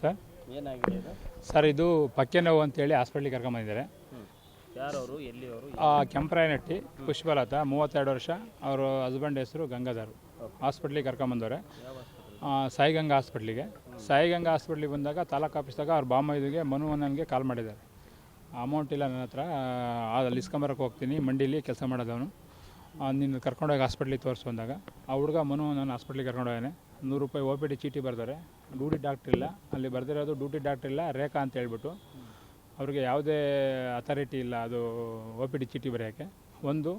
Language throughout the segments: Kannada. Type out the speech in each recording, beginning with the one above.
ಸರ್ ಏನಾಗಿದೆ ಇದು? ಸರ್ ಇದು ಪಕ್ಕೆ ನೋವು ಅಂತೇಳಿ ಹಾಸ್ಪಿಟ್ಲಿಗೆ ಕರ್ಕೊಂಬಂದಿದ್ದಾರೆ. ಯಾರವರು, ಎಲ್ಲಿಯವರು? ಕೆಂಪರಾಯನಟ್ಟಿ ಪುಷ್ಪಲತಾ 32 ವರ್ಷ, ಅವ್ರ ಹಸ್ಬೆಂಡ್ ಹೆಸರು ಗಂಗಾಧರ್. ಹಾಸ್ಪಿಟ್ಲಿಗೆ ಕರ್ಕೊಂಬಂದವ್ರೆ, ಸಾಯಿಗಂಗಾ ಹಾಸ್ಪಿಟ್ಲಿಗೆ. ಸಾಯಿಗಂಗಾ ಹಾಸ್ಪಿಟ್ಲಿಗೆ ಬಂದಾಗ ತಾಲೂಕು ಆಫೀಸ್ದಾಗ ಅವ್ರ ಬಾಮೈದಿಗೆ ಮನುವಣ್ಣನಿಗೆ ಕಾಲ್ ಮಾಡಿದ್ದಾರೆ. ಅಮೌಂಟ್ ಇಲ್ಲ ನನ್ನ ಹತ್ರ, ಅಲ್ಲಿ ಇಸ್ಕೊಂಬರಕ್ಕೆ ಹೋಗ್ತೀನಿ, ಮಂಡಿಲಿ ಕೆಲಸ ಮಾಡೋದವನು, ನಿನ್ನ ಕರ್ಕೊಂಡೋಗಿ ಹಾಸ್ಪಿಟ್ಲಿಗೆ ತೋರಿಸು ಅಂದಾಗ ಆ ಹುಡುಗ ನನ್ನ ಹಾಸ್ಪಿಟ್ಲಿಗೆ ಕರ್ಕೊಂಡೋಗಾನೆ. 100 ರೂಪಾಯಿ OPD ಚೀಟಿ ಬರ್ತಾರೆ. ಡ್ಯೂಟಿ ಡಾಕ್ಟ್ರ್ ಇಲ್ಲ, ಅಲ್ಲಿ ಬರ್ದಿರೋದು ಡ್ಯೂಟಿ ಡಾಕ್ಟ್ರ್ ಇಲ್ಲ, ರೇಖಾ ಅಂತ ಹೇಳ್ಬಿಟ್ಟು. ಅವ್ರಿಗೆ ಯಾವುದೇ ಅಥಾರಿಟಿ ಇಲ್ಲ ಅದು OPD ಚೀಟಿ ಬರೆಯೋಕ್ಕೆ. ಒಂದು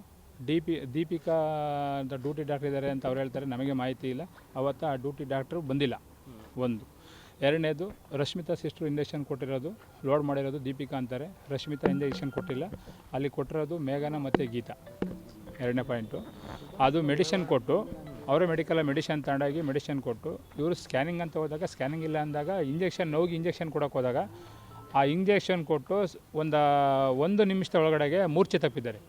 ದೀಪಿಕಾ ಅಂತ ಡ್ಯೂಟಿ ಡಾಕ್ಟ್ರ್ ಇದ್ದಾರೆ ಅಂತ ಅವ್ರು ಹೇಳ್ತಾರೆ, ನಮಗೆ ಮಾಹಿತಿ ಇಲ್ಲ. ಅವತ್ತು ಆ ಡ್ಯೂಟಿ ಡಾಕ್ಟ್ರು ಬಂದಿಲ್ಲ. ಒಂದು. ಎರಡನೇದು, ರಶ್ಮಿತಾ ಸಿಸ್ಟ್ರು ಇಂಜೆಕ್ಷನ್ ಕೊಟ್ಟಿರೋದು, ಲೋಡ್ ಮಾಡಿರೋದು ದೀಪಿಕಾ ಅಂತಾರೆ, ರಶ್ಮಿತಾ ಇಂಜೆಕ್ಷನ್ ಕೊಟ್ಟಿಲ್ಲ. ಅಲ್ಲಿ ಕೊಟ್ಟಿರೋದು ಮೇಘನ ಮತ್ತು ಗೀತಾ. ಎರಡನೇ ಪಾಯಿಂಟು, ಅದು ಮೆಡಿಷನ್ ಕೊಟ್ಟು ಅವರೇ ಮೆಡಿಷನ್ ತಗೊಂಡೋಗಿ ಮೆಡಿಷನ್ ಕೊಟ್ಟು ಇವರು ಸ್ಕ್ಯಾನಿಂಗ್ ಅಂತ ಹೋದಾಗ ಸ್ಕ್ಯಾನಿಂಗ್ ಇಲ್ಲ ಅಂದಾಗ ನೋವಿಗೆ ಇಂಜೆಕ್ಷನ್ ಕೊಡೋಕೆ ಹೋದಾಗ ಆ ಇಂಜೆಕ್ಷನ್ ಕೊಟ್ಟು ಒಂದು ನಿಮಿಷದ ಒಳಗಡೆಗೆ ಮೂರ್ಛೆ ತಪ್ಪಿದ್ದಾರೆ.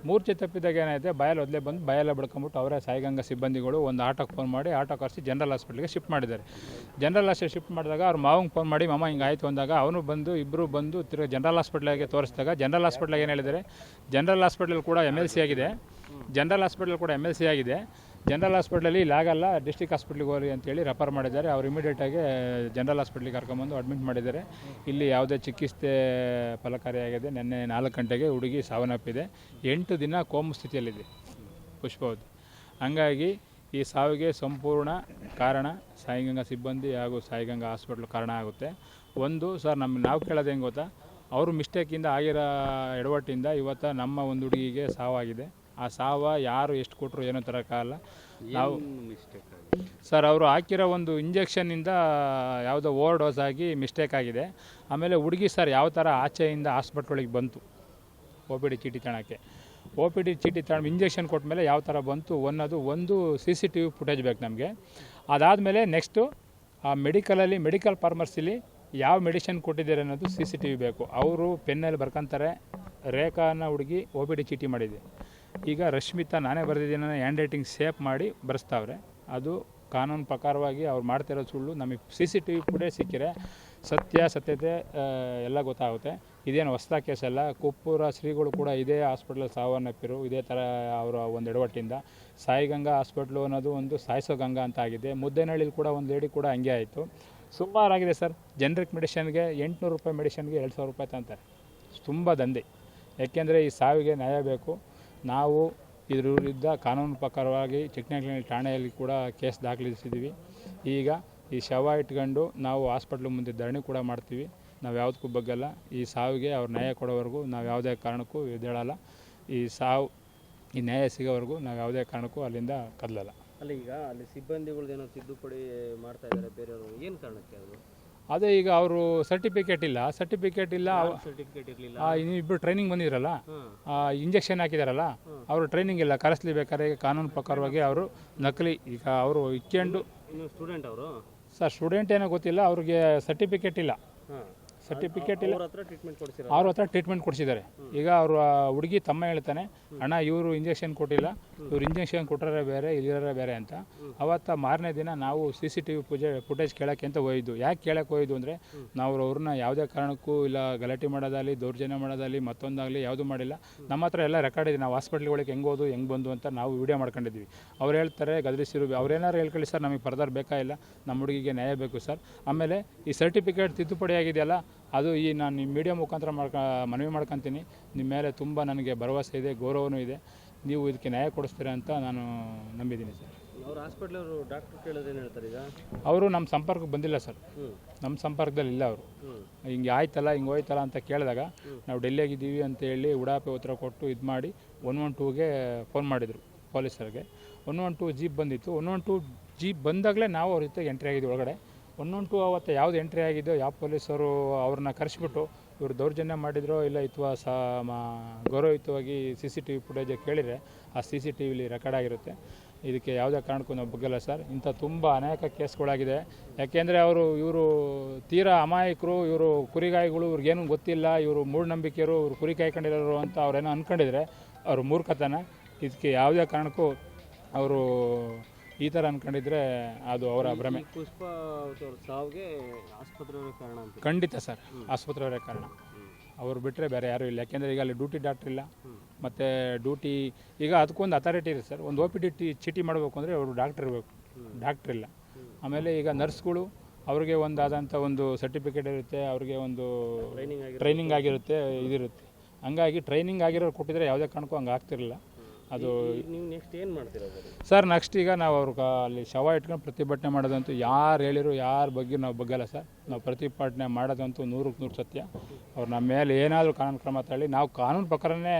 ಮೂರ್ಛೆ ತಪ್ಪಿದಾಗ ಏನಾಯಿತು, ಬಾಯಲ್ಲಿ ಒದಲೇ ಬಂದು ಬಾಯೆಲ್ಲ ಬಡ್ಕೊಂಬಿಟ್ಟು ಅವರೇ ಸಾಯಿಗಂಗಾ ಸಿಬ್ಬಂದಿಗಳು ಒಂದು ಆಟೋಕ್ಕೆ ಫೋನ್ ಮಾಡಿ ಆಟೋ ಕರೆಸಿ ಜನರಲ್ ಹಾಸ್ಪಿಟ್ಲಿಗೆ ಶಿಫ್ಟ್ ಮಾಡಿದ್ದಾರೆ. ಜನರಲ್ ಹಾಸ್ಪಿಟ್ಲ್ ಶಿಫ್ಟ್ ಮಾಡಿದಾಗ ಅವ್ರ ಮಾವಂಗೆ ಫೋನ್ ಮಾಡಿ ಮಾಮ ಹಿಂಗೆ ಆಯಿತು ಅಂದಾಗ ಅವನು ಬಂದು ಇಬ್ಬರು ಬಂದು ತಿರುಗಿ ಜನರಲ್ ಹಾಸ್ಪಿಟ್ಲಿಗೆ ತೋರಿಸಿದಾಗ ಜನರಲ್ ಹಾಸ್ಪಿಟ್ಲಿಗೆ ಏನು ಹೇಳಿದ್ದಾರೆ, ಜನರಲ್ ಹಾಸ್ಪಿಟಲ್ ಕೂಡ MLC ಆಗಿದೆ, ಜನರಲ್ ಹಾಸ್ಪಿಟಲ್ ಕೂಡ MLC ಆಗಿದೆ, ಜನರಲ್ ಹಾಸ್ಪಿಟ್ಲಲ್ಲಿ ಇಲ್ಲಾಗಲ್ಲ, ಡಿಸ್ಟ್ರಿಕ್ಟ್ ಹಾಸ್ಪಿಟ್ಲಿಗೆ ಹೋಗಿ ಅಂತೇಳಿ ರೆಫರ್ ಮಾಡಿದ್ದಾರೆ. ಅವ್ರು ಇಮಿಡಿಯೇಟಾಗಿ ಜನರಲ್ ಹಾಸ್ಪಿಟ್ಲಿಗೆ ಕರ್ಕೊಂಬಂದು ಅಡ್ಮಿಟ್ ಮಾಡಿದ್ದಾರೆ. ಇಲ್ಲಿ ಯಾವುದೇ ಚಿಕಿತ್ಸೆ ಫಲಕಾರಿಯಾಗಿದೆ. ನಿನ್ನೆ 4 ಗಂಟೆಗೆ ಹುಡುಗಿ ಸಾವನ್ನಪ್ಪಿದೆ. 8 ದಿನ ಕೋಮು ಸ್ಥಿತಿಯಲ್ಲಿದೆ ಪುಷ್ಪವತಿ. ಹಂಗಾಗಿ ಈ ಸಾವಿಗೆ ಸಂಪೂರ್ಣ ಕಾರಣ ಸಾಯಿಗಂಗಾ ಸಿಬ್ಬಂದಿ ಹಾಗೂ ಸಾಯಿಗಂಗಾ ಹಾಸ್ಪಿಟ್ಲ್ ಕಾರಣ ಆಗುತ್ತೆ. ಒಂದು ಸರ್, ನಾವು ಕೇಳೋದು ಹೆಂಗೆ ಗೊತ್ತಾ, ಅವರು ಮಿಸ್ಟೇಕಿಂದ ಆಗಿರೋ ಎಡವಟ್ಟಿಂದ ಇವತ್ತು ನಮ್ಮ ಒಂದು ಹುಡುಗಿಗೆ ಸಾವಾಗಿದೆ. ಆ ಸಾವ ಯಾರು ಎಷ್ಟು ಕೊಟ್ಟರು ಏನೋ ತರೋಕ್ಕಾಗಲ್ಲ. ನಾವು ಸರ್, ಅವರು ಹಾಕಿರೋ ಒಂದು ಇಂಜೆಕ್ಷನ್ನಿಂದ ಯಾವುದೋ ಓವರ್ ಡೋಸ್ ಆಗಿ ಮಿಸ್ಟೇಕ್ ಆಗಿದೆ. ಆಮೇಲೆ ಹುಡುಗಿ ಸರ್ ಯಾವ ಥರ ಆಚೆಯಿಂದ ಹಾಸ್ಪಿಟ್ಲಿಗೆ ಬಂತು OPD ಚೀಟಿ ತಗೊಳ್ಳೋಕ್ಕೆ, OPD ಚೀಟಿ ತಗೊಂಡು ಇಂಜೆಕ್ಷನ್ ಕೊಟ್ಟ ಮೇಲೆ ಯಾವ ಥರ ಬಂತು ಅನ್ನೋದು ಒಂದು CCTV ಫುಟೇಜ್ ಬೇಕು ನಮಗೆ. ಅದಾದಮೇಲೆ ನೆಕ್ಸ್ಟು ಆ ಮೆಡಿಕಲ್ ಫಾರ್ಮಸಿಲಿ ಯಾವ ಮೆಡಿಷನ್ ಕೊಟ್ಟಿದ್ದಾರೆ ಅನ್ನೋದು CCTV ಬೇಕು. ಅವರು ಪೆನ್ನಲ್ಲಿ ಬರ್ಕೊತಾರೆ, ರೇಖಾನ ಹುಡುಗಿ OPD ಚೀಟಿ ಮಾಡಿದೆ. ಈಗ ರಶ್ಮಿತಾ ನಾನೇ ಬರೆದಿದ್ದೀನಿ ಹ್ಯಾಂಡ್ ರೈಟಿಂಗ್ ಸೇಪ್ ಮಾಡಿ ಬರೆಸ್ತಾವ್ರೆ. ಅದು ಕಾನೂನು ಪ್ರಕಾರವಾಗಿ ಅವ್ರು ಮಾಡ್ತಿರೋ ಸುಳ್ಳು. ನಮಗೆ CCTV ಫುಟೇಜ್ ಸಿಕ್ಕಿರೆ ಸತ್ಯತೆ ಎಲ್ಲ ಗೊತ್ತಾಗುತ್ತೆ. ಇದೇನು ಹೊಸ್ದ ಕೇಸಲ್ಲ. ಕುಪ್ಪೂರ ಶ್ರೀಗಳು ಕೂಡ ಇದೇ ಹಾಸ್ಪಿಟ್ಲಲ್ಲಿ ಸಾವನ್ನಪ್ಪಿರು ಇದೇ ಥರ ಅವರ ಒಂದು ಎಡವಟ್ಟಿಂದ. ಸಾಯಿಗಂಗಾ ಹಾಸ್ಪಿಟ್ಲು ಅನ್ನೋದು ಒಂದು ಸಾಯಿಸೋ ಗಂಗಾ ಅಂತ ಆಗಿದೆ. ಮುದ್ದೇನಹಳ್ಳಿಲಿ ಕೂಡ ಒಂದು ಲೇಡಿ ಕೂಡ ಹಂಗೆ ಆಯಿತು. ಸುಮಾರಾಗಿದೆ ಸರ್. ಜನರಿಕ್ ಮೆಡಿಷನ್ಗೆ 800 ರೂಪಾಯಿ ಮೆಡಿಷನ್ಗೆ 2000 ರೂಪಾಯಿ ತಗೊಂತಾರೆ. ತುಂಬ ದಂಧೆ. ಯಾಕೆಂದರೆ ಈ ಸಾವಿಗೆ ನ್ಯಾಯ ಬೇಕು. ನಾವು ಇದ್ರ ವಿರುದ್ಧ ಕಾನೂನು ಪ್ರಕಾರವಾಗಿ ಚಿಕ್ಕನಹಳ್ಳಿ ಠಾಣೆಯಲ್ಲಿ ಕೂಡ ಕೇಸ್ ದಾಖಲಿಸಿದ್ದೀವಿ. ಈಗ ಈ ಶವ ಇಟ್ಕೊಂಡು ನಾವು ಹಾಸ್ಪಿಟ್ಲ್ ಮುಂದೆ ಧರಣಿ ಕೂಡ ಮಾಡ್ತೀವಿ. ನಾವು ಯಾವುದಕ್ಕೂ ಬಗ್ಗಲ್ಲ. ಈ ಸಾವಿಗೆ ಅವ್ರು ನ್ಯಾಯ ಕೊಡೋವರೆಗೂ ನಾವು ಯಾವುದೇ ಕಾರಣಕ್ಕೂ ಎದ್ದೇಳಲ್ಲ. ಈ ನ್ಯಾಯ ಸಿಗೋವರೆಗೂ ನಾವು ಯಾವುದೇ ಕಾರಣಕ್ಕೂ ಅಲ್ಲಿಂದ ಕದಲಲ್ಲ. ಅಲ್ಲಿ ಸಿಬ್ಬಂದಿಗಳದ್ದೇನೋ ತಿದ್ದುಪಡಿ ಮಾಡ್ತಾ ಇದ್ದಾರೆ ಬೇರೆಯವರು, ಏನು ಕಾರಣಕ್ಕೆ ಅದು? ಅದೇ ಈಗ ಅವರು ಸರ್ಟಿಫಿಕೇಟ್ ಇಲ್ಲ ಇಬ್ಬರು ಟ್ರೈನಿಂಗ್ ಬಂದಿದ್ರಲ್ಲ, ಇಂಜೆಕ್ಷನ್ ಹಾಕಿದಾರಲ್ಲ, ಅವರು ಟ್ರೈನಿಂಗ್ ಇಲ್ಲ. ಕರೆಸ್ಲೇಬೇಕಾದ್ರೆ ಕಾನೂನು ಪ್ರಕಾರವಾಗಿ ಅವರು ನಕಲಿ. ಈಗ ಅವರು ಇಕ್ಕೊಂಡು ಸ್ಟೂಡೆಂಟ್ ಅವರು ಸರ್, ಸ್ಟೂಡೆಂಟ್ ಏನೋ ಗೊತ್ತಿಲ್ಲ, ಅವ್ರಿಗೆ ಸರ್ಟಿಫಿಕೇಟ್ ಇಲ್ಲ. ಅವ್ರ ಹತ್ರ ಟ್ರೀಟ್ಮೆಂಟ್ ಕೊಡಿಸಿದ್ದಾರೆ. ಈಗ ಅವರು ಹುಡುಗಿ ತಮ್ಮ ಹೇಳ್ತಾನೆ, ಅಣ್ಣ ಇವರು ಇಂಜೆಕ್ಷನ್ ಕೊಟ್ಟಿಲ್ಲ, ಇವ್ರು ಇಂಜೆಕ್ಷನ್ ಕೊಟ್ಟರೆ ಬೇರೆ ಇಲ್ಲಿರೋರೆ ಬೇರೆ ಅಂತ. ಅವತ್ತು ಮಾರನೇ ದಿನ ನಾವು CCTV ಫುಟೇಜ್ ಕೇಳೋಕ್ಕೆ ಅಂತ ಹೋಗಿದ್ದು. ಯಾಕೆ ಕೇಳೋಕ್ಕೆ ಹೋಗಿದ್ದು ಅಂದರೆ, ನಾವು ಅವ್ರನ್ನ ಯಾವುದೇ ಕಾರಣಕ್ಕೂ ಇಲ್ಲ ಗಲಾಟೆ ಮಾಡೋದಾಗಲಿ ದೌರ್ಜನ್ಯ ಮಾಡೋದಾಗಲಿ ಮತ್ತೊಂದಾಗಲಿ ಯಾವುದೂ ಮಾಡಿಲ್ಲ. ನಮ್ಮ ಹತ್ರ ಎಲ್ಲ ರೆಕಾರ್ಡ್ ಇದೆ. ನಾವು ಹಾಸ್ಪಿಟ್ಲ್ಗಳಿಗೆ ಹೆಂಗೆ ಹೋದು ಹೆಂಗೆ ಬಂದು ಅಂತ ನಾವು ವಿಡಿಯೋ ಮಾಡ್ಕೊಂಡಿದ್ವಿ. ಅವ್ರು ಹೇಳ್ತಾರೆ ಗದರಿಸಿರು, ಅವ್ರೇನಾರು ಹೇಳ್ಕೊಳ್ಳಿ ಸರ್, ನಮಗೆ ಫರ್ದರ್ ಬೇಕಾಗಿಲ್ಲ, ನಮ್ಮ ಹುಡುಗಿಗೆ ನ್ಯಾಯ ಬೇಕು ಸರ್. ಆಮೇಲೆ ಈ ಸರ್ಟಿಫಿಕೇಟ್ ತಿದ್ದುಪಡಿ ಆಗಿದೆಯಲ್ಲ, ಅದು ನಾನು ನಿಮ್ಮ ಮೀಡಿಯಾ ಮುಖಾಂತರ ಮನವಿ ಮಾಡ್ಕೊತೀನಿ. ನಿಮ್ಮ ಮೇಲೆ ತುಂಬ ನನಗೆ ಭರವಸೆ ಇದೆ, ಗೌರವನೂ ಇದೆ. ನೀವು ಇದಕ್ಕೆ ನ್ಯಾಯ ಕೊಡಿಸ್ತೀರಾ ಅಂತ ನಾನು ನಂಬಿದ್ದೀನಿ ಸರ್. ಅವ್ರ ಹಾಸ್ಪಿಟ್ಲವರು ಡಾಕ್ಟ್ರು ಕೇಳೋದೇನು ಹೇಳ್ತಾರೆ ಈಗ? ಅವರು ನಮ್ಮ ಸಂಪರ್ಕಕ್ಕೆ ಬಂದಿಲ್ಲ ಸರ್. ನಮ್ಮ ಸಂಪರ್ಕದಲ್ಲಿ ಇಲ್ಲ ಅವರು. ಹಿಂಗೆ ಆಯ್ತಲ್ಲ ಹಿಂಗೆ ಹೋಯ್ತಲ್ಲ ಅಂತ ಕೇಳಿದಾಗ ನಾವು ಡೆಲ್ಲಿಯಾಗಿದ್ದೀವಿ ಅಂತೇಳಿ ಉಡಾಪೆ ಉತ್ತರ ಕೊಟ್ಟು ಇದು ಮಾಡಿ 112ಗೆ ಫೋನ್ ಮಾಡಿದರು ಪೊಲೀಸರಿಗೆ. 112 ಜೀಪ್ ಬಂದಿತ್ತು. 112 ಜೀಪ್ ಬಂದಾಗಲೇ ನಾವು ಅವ್ರ ಜೊತೆ ಎಂಟ್ರಿ ಆಗಿದ್ವಿ ಒಳಗಡೆ. 112 ಅವತ್ತು ಯಾವ್ದು ಎಂಟ್ರಿ ಆಗಿದ್ದೋ ಯಾವ ಪೊಲೀಸರು ಅವ್ರನ್ನ ಕರೆಸಿಬಿಟ್ಟು ಇವರು ದೌರ್ಜನ್ಯ ಮಾಡಿದ್ರೋ ಇಲ್ಲ ಅಥವಾ ಗೌರವಯುತವಾಗಿ CCTV ಫುಟೇಜ್ ಕೇಳಿದರೆ ಆ CCTVಲಿ ರೆಕಾರ್ಡ್ ಆಗಿರುತ್ತೆ. ಇದಕ್ಕೆ ಯಾವುದೇ ಕಾರಣಕ್ಕೂ ನಾವು ಬಗ್ಗಲ್ಲ ಸರ್. ಇಂಥ ತುಂಬ ಅನೇಕ ಕೇಸ್ಗಳಾಗಿದೆ. ಯಾಕೆಂದರೆ ಇವರು ತೀರಾ ಅಮಾಯಕರು, ಇವರು ಕುರಿಗಾಯಿಗಳು, ಇವ್ರಿಗೇನು ಗೊತ್ತಿಲ್ಲ, ಇವರು ಮೂಢನಂಬಿಕೆಯರು, ಇವರು ಕುರಿ ಕಾಯ್ಕೊಂಡಿರೋರು ಅಂತ ಅವ್ರೇನೋ ಅಂದ್ಕೊಂಡಿದ್ರೆ ಅವರು ಮೂರ್ಖತನ. ಇದಕ್ಕೆ ಯಾವುದೇ ಕಾರಣಕ್ಕೂ ಅವರು ಈ ಥರ ಅಂದ್ಕೊಂಡಿದ್ರೆ ಅದು ಅವರ ಭ್ರಮೆ. ಈ ಪುಷ್ಪ ಅವ್ರ ಸಾವಿಗೆ ಆಸ್ಪತ್ರೆಯವರೇ ಕಾರಣ ಅಂತ. ಖಂಡಿತ ಸರ್, ಆಸ್ಪತ್ರೆಯವರೇ ಕಾರಣ. ಅವ್ರು ಬಿಟ್ಟರೆ ಬೇರೆ ಯಾರೂ ಇಲ್ಲ. ಯಾಕೆಂದರೆ ಈಗ ಅಲ್ಲಿ ಡ್ಯೂಟಿ ಡಾಕ್ಟ್ರ್ ಇಲ್ಲ, ಮತ್ತು ಡ್ಯೂಟಿ ಈಗ ಅದಕ್ಕೊಂದು ಅಥಾರಿಟಿ ಇದೆ ಸರ್. ಒಂದು OPD ಚೀಟಿ ಮಾಡಬೇಕು ಅಂದರೆ ಅವರು ಡಾಕ್ಟ್ರ್ ಇರಬೇಕು, ಡಾಕ್ಟ್ರ್ ಇಲ್ಲ. ಆಮೇಲೆ ಈಗ ನರ್ಸ್ಗಳು ಅವ್ರಿಗೆ ಒಂದಾದಂಥ ಒಂದು ಸರ್ಟಿಫಿಕೇಟ್ ಇರುತ್ತೆ, ಅವ್ರಿಗೆ ಒಂದು ಟ್ರೈನಿಂಗ್ ಆಗಿರುತ್ತೆ, ಇದಿರುತ್ತೆ. ಹಂಗಾಗಿ ಟ್ರೈನಿಂಗ್ ಆಗಿರೋರು ಕೊಟ್ಟಿದ್ರೆ ಯಾವುದೇ ಕಾರಣಕ್ಕೂ ಹಂಗೆ ಆಗ್ತಿರಲಿಲ್ಲ. ಅದು ನೀವು ನೆಕ್ಸ್ಟ್ ಏನು ಮಾಡ್ತೀರಾ ಸರ್? ನೆಕ್ಸ್ಟ್ ಈಗ ನಾವು ಅಲ್ಲಿ ಶವ ಇಟ್ಕೊಂಡು ಪ್ರತಿಭಟನೆ ಮಾಡೋದಂತೂ ಯಾರು ಹೇಳಿರು, ಯಾರ ಬಗ್ಗೆ ನಾವು ಬಗ್ಗಲ್ಲ ಸರ್. ನಾವು ಪ್ರತಿಭಟನೆ ಮಾಡೋದಂತೂ 100ಕ್ಕೆ 100 ಸತ್ಯ. ಅವ್ರು ನಮ್ಮ ಮೇಲೆ ಏನಾದರೂ ಕಾನೂನು ಕ್ರಮ ತಗೊಳ್ಳಿ, ನಾವು ಕಾನೂನು ಪ್ರಕಾರನೇ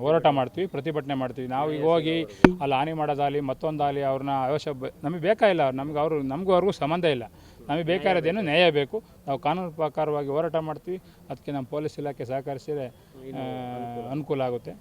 ಹೋರಾಟ ಮಾಡ್ತೀವಿ, ಪ್ರತಿಭಟನೆ ಮಾಡ್ತೀವಿ. ನಾವು ಈಗ ಹೋಗಿ ಅಲ್ಲಿ ಹಾನಿ ಮಾಡೋದಾಗಲಿ ಮತ್ತೊಂದಾಗಲಿ ಅವ್ರನ್ನ ನಮಗೆ ಬೇಕಾಗಿಲ್ಲ. ನಮಗೂ ಅವ್ರಿಗೂ ಸಂಬಂಧ ಇಲ್ಲ. ನಮಗೆ ಬೇಕಾಗಿರೋದೇನು ನ್ಯಾಯ ಬೇಕು. ನಾವು ಕಾನೂನು ಪ್ರಕಾರವಾಗಿ ಹೋರಾಟ ಮಾಡ್ತೀವಿ. ಅದಕ್ಕೆ ನಮ್ಮ ಪೊಲೀಸ್ ಇಲಾಖೆ ಸಹಕರಿಸಿದರೆ ಅನುಕೂಲ ಆಗುತ್ತೆ.